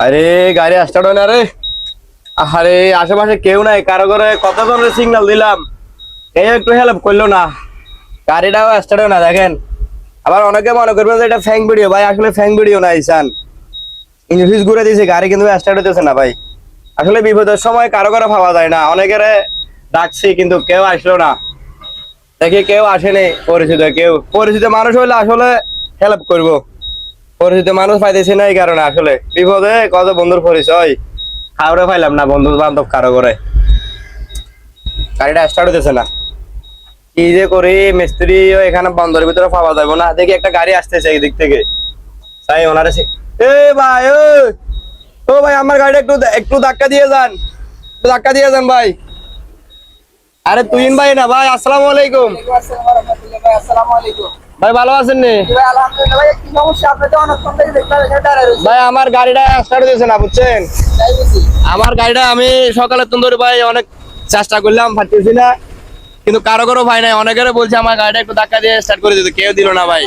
আরে গাড়ি স্টার্ট হয় না রে। আরে আশেপাশে কেউ নাই, কারো করে কতজনের সিগন্যাল দিলাম, কেউ একটু হেল্প করলো না। গাড়িটাও স্টার্ট হয় না দেখেন। আবার অনেকে মনে করবে যে এটা ফ্যাং ভিডিও, ভাই আসলে ফ্যাং ভিডিও না ইসান, ইঞ্জিন ঘুরে দিয়েছে, গাড়ি কিন্তু স্টার্ট হতেছে না ভাই। আসলে বিপদের সময় কারো করে ভাবা যায় না, অনেকের ডাকছি কিন্তু কেউ আসলো না। দেখি কেউ আসেনি, পরিচিত কেউ, পরিচিত মানুষ হইলে আসলে হেল্প করবো, পরিচিত মানুষ পাইতেছি না, এই কারণে আসলে বিপদে কত বন্ধুর পরিচয় কাউরে পাইলাম না, বন্ধু বান্ধব কারো করে। গাড়িটা স্টার্ট হতেছে না, কি যে করি, মিস্ত্রি এখানে বন্দরের ভিতরে পাওয়া যাবে না। দেখি একটা গাড়ি আসতেছে এই দিক থেকে, তাই ওনারে এ ভাই, ও ভাই আমার গাড়িটা একটু একটু ধাক্কা দিয়ে যান, একটু ধাক্কা দিয়ে যান ভাই। আরে তুহিন ভাই না ভাই, আসসালামু আলাইকুম। ভাই ভালো আছেন নি? ভাই আমার গাড়িটা স্টার্ট হতেছে না বুঝছেন, আমার গাড়িটা আমি সকালে ধরে ভাই অনেক চেষ্টা করলাম, পারতেছি না, কিন্তু কারো কারো ভাই নাই, অনেকের বলছে আমার গাড়িটা একটু ধাক্কা দিয়ে স্টার্ট করে দিতে, কেউ দিল না ভাই।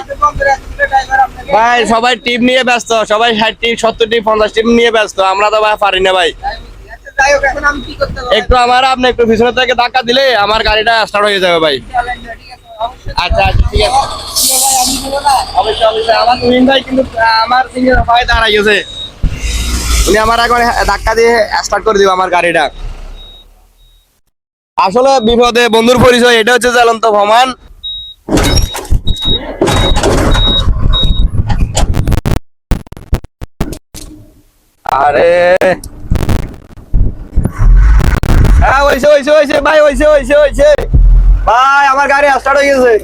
ভাই সবাই টিপ নিয়ে ব্যস্ত, সবাই 60 টিপ 70 টিপ 50 টিপ নিয়ে ব্যস্ত, আমরা তো ভাই পারি না ভাই। একটু আপনি একটু পিছনে থেকে ধাক্কা দিলে আমার গাড়িটা স্টার্ট হয়ে যাবে ভাই। আচ্ছা আচ্ছা ঠিক আছে, অবশ্যই অবশ্যই। আমার তুহিন ভাই কিন্তু আমার সিনিয়র ভাই দাঁড়াই গেছে, উনি আমার এখন ধাক্কা দিয়ে স্টার্ট করে দিব আমার গাড়িটা। আসলে বিপদে বন্ধুর পরিচয়, এটা হচ্ছে জ্বলন্ত প্রমাণ। আরে হ্যাঁ হয়েছে হয়েছে হয়েছে ভাই, হয়েছে হয়েছে হয়েছে ভাই, আমার গাড়ি স্টার্ট হয়ে গেছে।